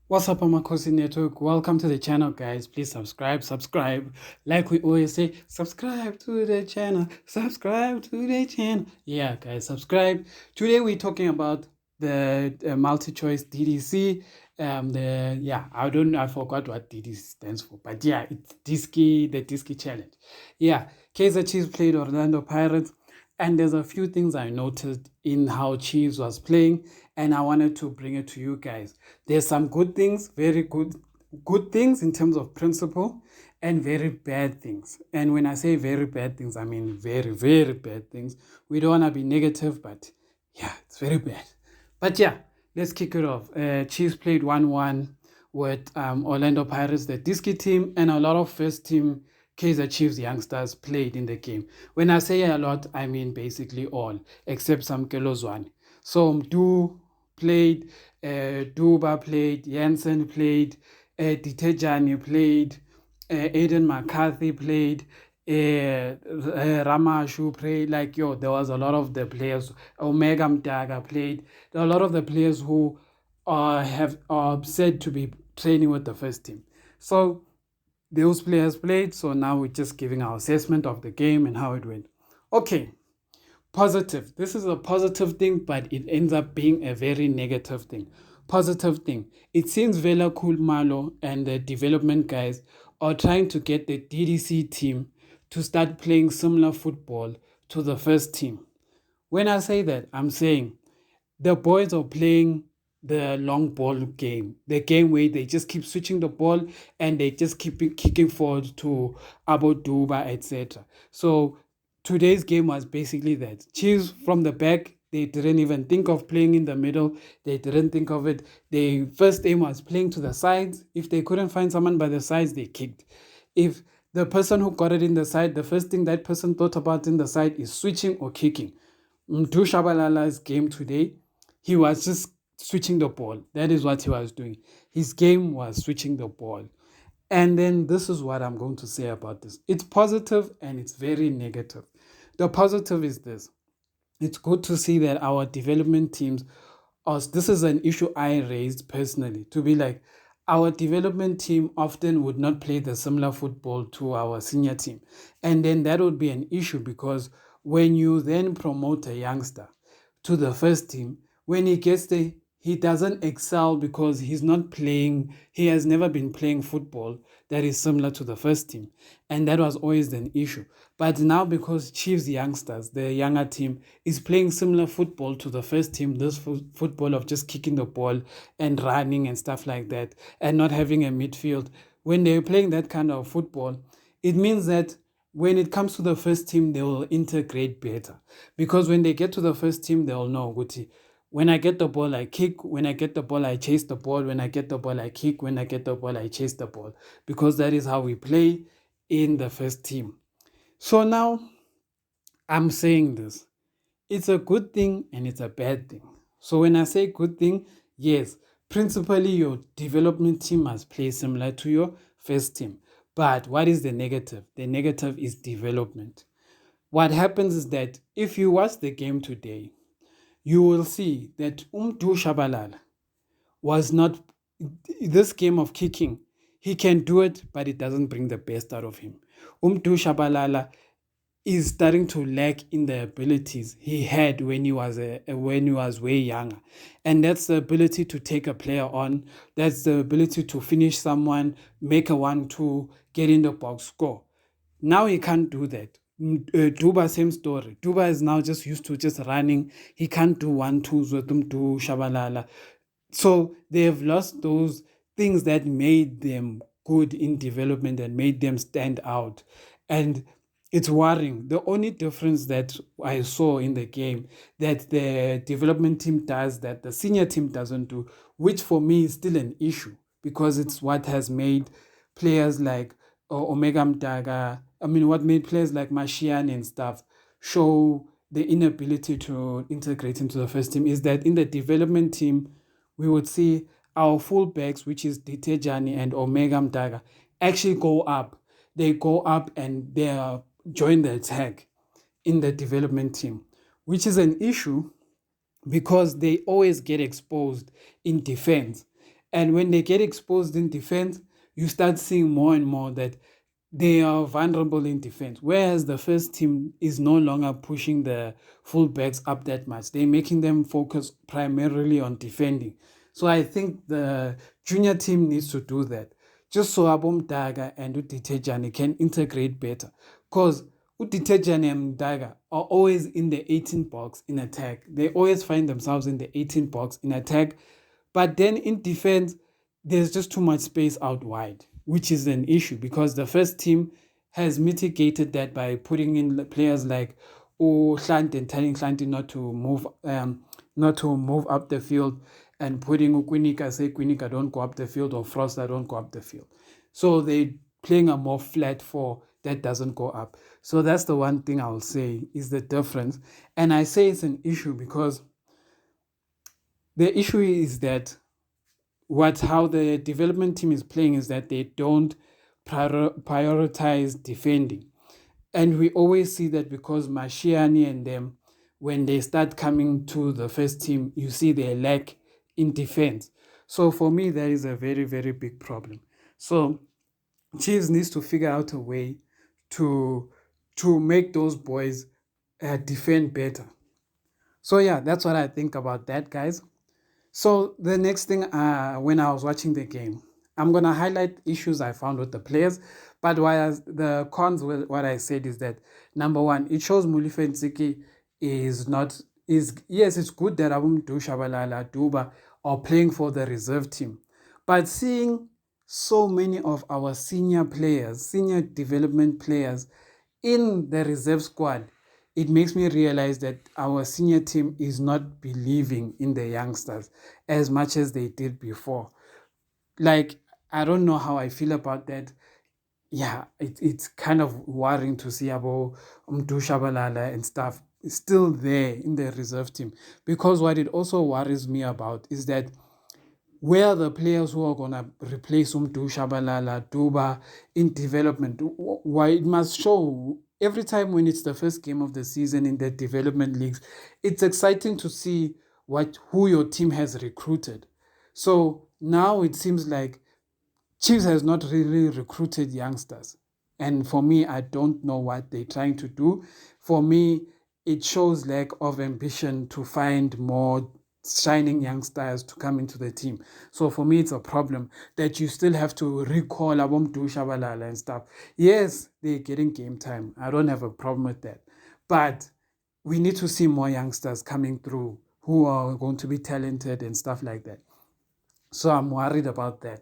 What's up, Amakhosi Network? Welcome to the channel, guys. Please subscribe. Like we always say, subscribe to the channel, subscribe to the channel. Yeah, guys, subscribe. Today we're talking about the multi-choice DDC. I forgot what DDC stands for, but yeah, it's the Disky challenge. Yeah, Kaizer Chiefs played Orlando Pirates. And there's a few things I noticed in how Chiefs was playing, and I wanted to bring it to you guys. There's some good things, very good things in terms of principle, and very bad things. And when I say very bad things, I mean very, very bad things. We don't want to be negative, but yeah, it's very bad. But yeah, let's kick it off. Chiefs played 1-1 with Orlando Pirates, the Disky team, and a lot of first team Kaizer Chiefs youngsters played in the game. When I say a lot, I mean basically all, except some Kelozwane. So Mdu played, Duba played, Jensen played, Ditejani played, Aiden McCarthy played, Ramashu played. There was a lot of the players. Omega Mdaga played. There are a lot of the players who have are said to be training with the first team. So those players played. So now we're just giving our assessment of the game and how it went. Okay, positive. This is a positive thing, but it ends up being a very negative thing. Positive thing. It seems Vela Malo and the development guys are trying to get the DDC team to start playing similar football to the first team. When I say that, I'm saying the boys are playing the long ball game, the game where they just keep switching the ball and they just keep kicking forward to Abu Duba, etc. So today's game was basically that. Chiefs from the back, they didn't even think of playing in the middle. They didn't think of it. Their first aim was playing to the sides. If they couldn't find someone by the sides, they kicked. If the person who got it in the side, the first thing that person thought about in the side is switching or kicking. Mdu Shabalala's game today, he was just switching the ball. That is what he was doing. His game was switching the ball. And then this is what I'm going to say about this. It's positive and it's very negative. The positive is this. It's good to see that our development teams, this is an issue I raised personally, to be like, our development team often would not play the similar football to our senior team. And then that would be an issue because when you then promote a youngster to the first team, when he gets there, he doesn't excel because he's not playing, he has never been playing football that is similar to the first team. And that was always an issue. But now, because Chiefs youngsters, the younger team, is playing similar football to the first team, this football of just kicking the ball and running and stuff like that, and not having a midfield, when they're playing that kind of football, it means that when it comes to the first team, they will integrate better. Because when they get to the first team, they'll know, Guti, when I get the ball, I kick. When I get the ball, I chase the ball. When I get the ball, I kick. When I get the ball, I chase the ball. Because that is how we play in the first team. So now I'm saying this. It's a good thing and it's a bad thing. So when I say good thing, yes, principally your development team must play similar to your first team. But what is the negative? The negative is development. What happens is that if you watch the game today, you will see that Mdu Shabalala was not this game of kicking. He can do it, but it doesn't bring the best out of him. Mdu Shabalala is starting to lack in the abilities he had when he was way younger, and that's the ability to take a player on. That's the ability to finish someone, make a 1-2, get in the box, score. Now he can't do that. Duba, same story. Duba is now just used to just running. He can't do 1-2s with him to Shabalala. So they have lost those things that made them good in development and made them stand out. And it's worrying. The only difference that I saw in the game that the development team does that the senior team doesn't do, which for me is still an issue because it's what has made players like Omega Mdaga, what made players like Mashian and stuff show the inability to integrate into the first team is that in the development team, we would see our fullbacks, which is Ditejani and Omega Mdaga, actually go up. They go up and they join the attack in the development team, which is an issue because they always get exposed in defense. And when they get exposed in defense, you start seeing more and more that they are vulnerable in defense. Whereas the first team is no longer pushing the fullbacks up that much. They're making them focus primarily on defending. So I think the junior team needs to do that. Just so Abomdaga and Uditejani can integrate better. Because Uditejani and Daga are always in the 18 box in attack. They always find themselves in the 18 box in attack. But then in defense, there's just too much space out wide, which is an issue because the first team has mitigated that by putting in players like Hlant and telling Hlanti not to move up the field, and putting Ukwinika, say Kwinika don't go up the field, or Froster don't go up the field. So they playing a more flat four that doesn't go up. So that's the one thing I'll say is the difference. And I say it's an issue because the issue is that how the development team is playing is that they don't prioritize defending. And we always see that because Mashiani and them, when they start coming to the first team, you see they lack in defense. So for me, that is a very, very big problem. So Chiefs needs to figure out a way to make those boys defend better. So yeah, that's what I think about that, guys. So the next thing, when I was watching the game, I'm gonna highlight issues I found with the players. But the cons, what I said is that number one, it shows Mulife Ntsiki is not is yes, it's good that Abumdu Shabalala Duba are playing for the reserve team, but seeing so many of our senior players, senior development players in the reserve squad, it makes me realize that our senior team is not believing in the youngsters as much as they did before. Like, I don't know how I feel about that. Yeah, it's kind of worrying to see about Mdu Shabalala and stuff still there in the reserve team. Because what it also worries me about is that where are the players who are going to replace Mdu Shabalala, Duba in development? Why it must show every time when it's the first game of the season in the development leagues, it's exciting to see who your team has recruited. So now it seems like Chiefs has not really recruited youngsters. And for me, I don't know what they're trying to do. For me, it shows lack of ambition to find more shining youngsters to come into the team. So for me, it's a problem that you still have to recall Abomdu Shabalala and stuff. Yes, they're getting game time. I don't have a problem with that. But we need to see more youngsters coming through who are going to be talented and stuff like that. So I'm worried about that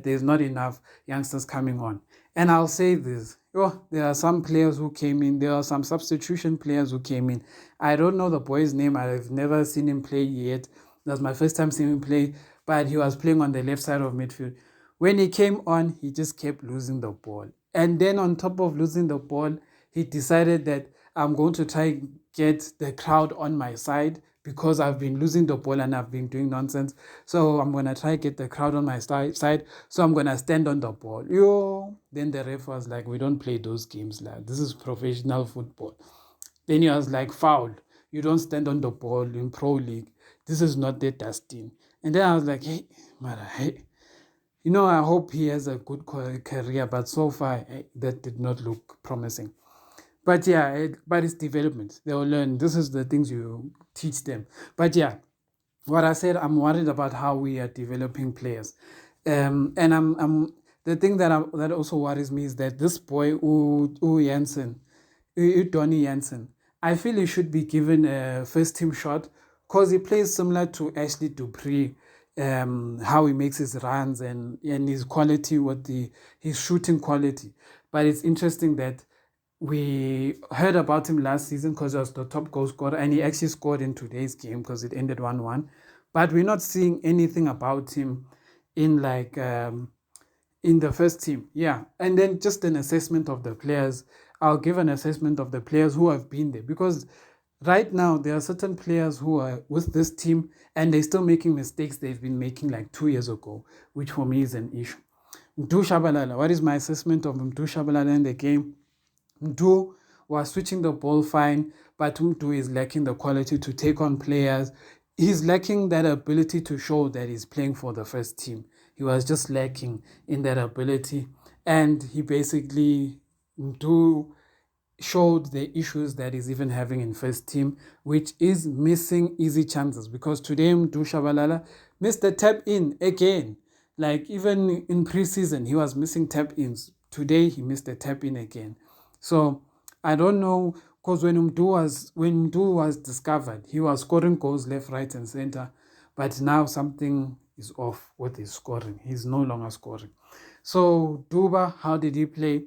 there's not enough youngsters coming on. And I'll say this, there are some players who came in, there are some substitution players who came in. I don't know the boy's name, I've never seen him play yet. That's my first time seeing him play, but he was playing on the left side of midfield. When he came on, he just kept losing the ball. And then on top of losing the ball, he decided that I'm going to try and get the crowd on my side because I've been losing the ball and I've been doing nonsense. So I'm going to try get the crowd on my side. So I'm going to stand on the ball. Then the ref was like, we don't play those games, lad. This is professional football. Then he was like, foul. You don't stand on the ball in Pro League. This is not the dusting. And then I was like, hey, Mara, hey. I hope he has a good career, but so far, that did not look promising. But yeah, but it's development. They will learn. This is the things you teach them. But yeah, what I said, I'm worried about how we are developing players. And I'm the thing that also worries me is that this boy, Jansen, Donny Jansen, I feel he should be given a first team shot because he plays similar to Ashley Dupree. How he makes his runs and his quality his shooting quality. But it's interesting that we heard about him last season because he was the top goal scorer and he actually scored in today's game because it ended 1-1. But we're not seeing anything about him in in the first team. Yeah. And then just an assessment of the players. I'll give an assessment of the players who have been there because right now there are certain players who are with this team and they're still making mistakes they've been making like 2 years ago, which for me is an issue. Mdu Shabalala, what is my assessment of Mdu Shabalala in the game? Mdu was switching the ball fine, but Mdu is lacking the quality to take on players. he's lacking that ability to show that he's playing for the first team. He was just lacking in that ability, and he basically do showed the issues that he's even having in first team, which is missing easy chances. Because today Mdu Shabalala missed the tap in again. Like even in preseason, he was missing tap ins. Today he missed the tap in again. So I don't know, because when Mdu was discovered, he was scoring goals left, right, and center. But now something is off with his scoring. He's no longer scoring. So Duba, how did he play?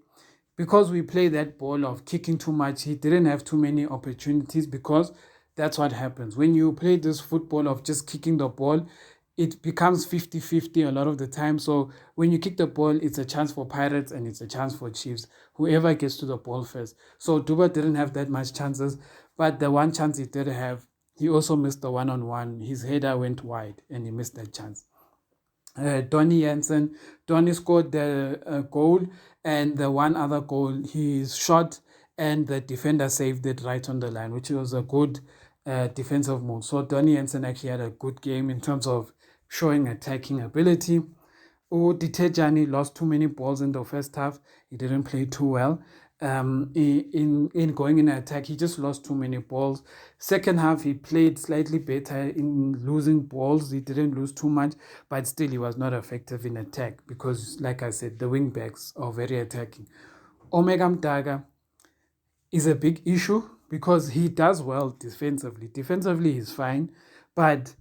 Because we play that ball of kicking too much, he didn't have too many opportunities, because that's what happens. When you play this football of just kicking the ball, it becomes 50-50 a lot of the time. So when you kick the ball, it's a chance for Pirates and it's a chance for Chiefs, whoever gets to the ball first. So Duba didn't have that much chances, but the one chance he did have, he also missed the one-on-one. His header went wide and he missed that chance. Donny Jensen. Donny scored the goal, and the one other goal he shot, and the defender saved it right on the line, which was a good defensive move. So Donny Jensen actually had a good game in terms of showing attacking ability. Tejani lost too many balls in the first half. He didn't play too well. In going in attack, he just lost too many balls. Second half, he played slightly better in losing balls. He didn't lose too much, but still he was not effective in attack because, like I said, the wing backs are very attacking. Omega Mdaga is a big issue because he does well defensively. Defensively, he's fine, but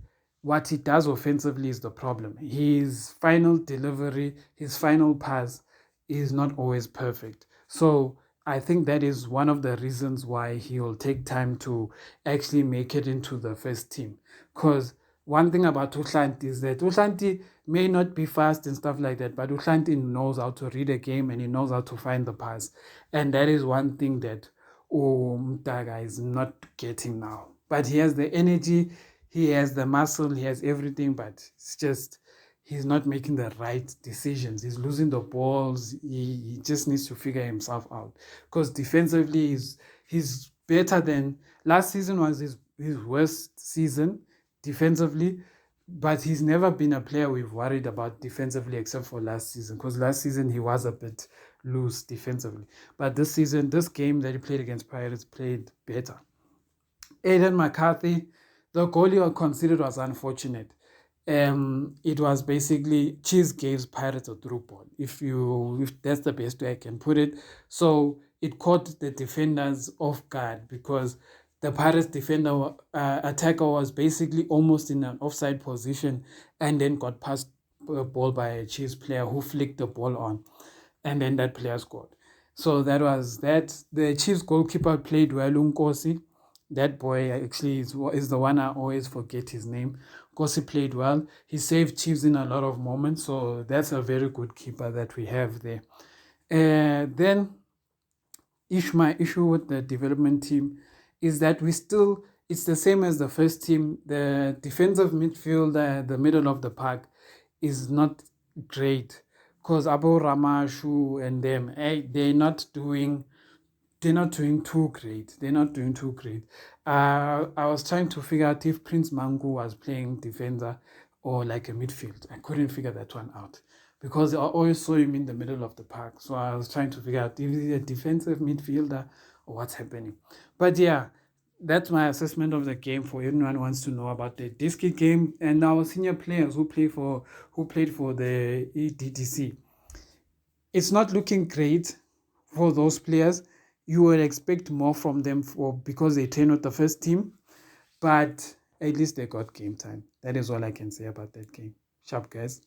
what he does offensively is the problem. His final delivery, his final pass is not always perfect. So I think that is one of the reasons why he will take time to actually make it into the first team. Because one thing about Uhlanti is that Uhlanti may not be fast and stuff like that, but Uhlanti knows how to read a game and he knows how to find the pass. And that is one thing that Mdaga is not getting now. But he has the energy, he has the muscle, he has everything, but it's just he's not making the right decisions. He's losing the balls. He just needs to figure himself out. Because defensively, he's better than last season was his worst season defensively. But he's never been a player we've worried about defensively except for last season. Because last season he was a bit loose defensively. But this season, this game that he played against Pirates played better. Aiden McCarthy, the goal you considered was unfortunate. It was basically Cheese gave Pirates a through ball. If that's the best way I can put it. So it caught the defenders off guard because the Pirates defender attacker was basically almost in an offside position and then got passed a ball by a Chiefs player who flicked the ball on, and then that player scored. So that was that. The Chiefs goalkeeper played well, Nkosi. That boy actually is the one I always forget his name. Nkosi played well. He saved Chiefs in a lot of moments, so that's a very good keeper that we have there. Then my issue with the development team is that it's the same as the first team. The defensive midfield, the middle of the park, is not great because Abu Ramashu and them, they're not doing too great. They're not doing too great. I was trying to figure out if Prince Mangu was playing defender or like a midfield. I couldn't figure that one out because I always saw him in the middle of the park. So I was trying to figure out if he's a defensive midfielder or what's happening. But yeah, that's my assessment of the game for anyone who wants to know about the DDC game and our senior players who played for the DDC. It's not looking great for those players. You would expect more from them because they train with the first team, but at least they got game time. That is all I can say about that game. Sharp, guys.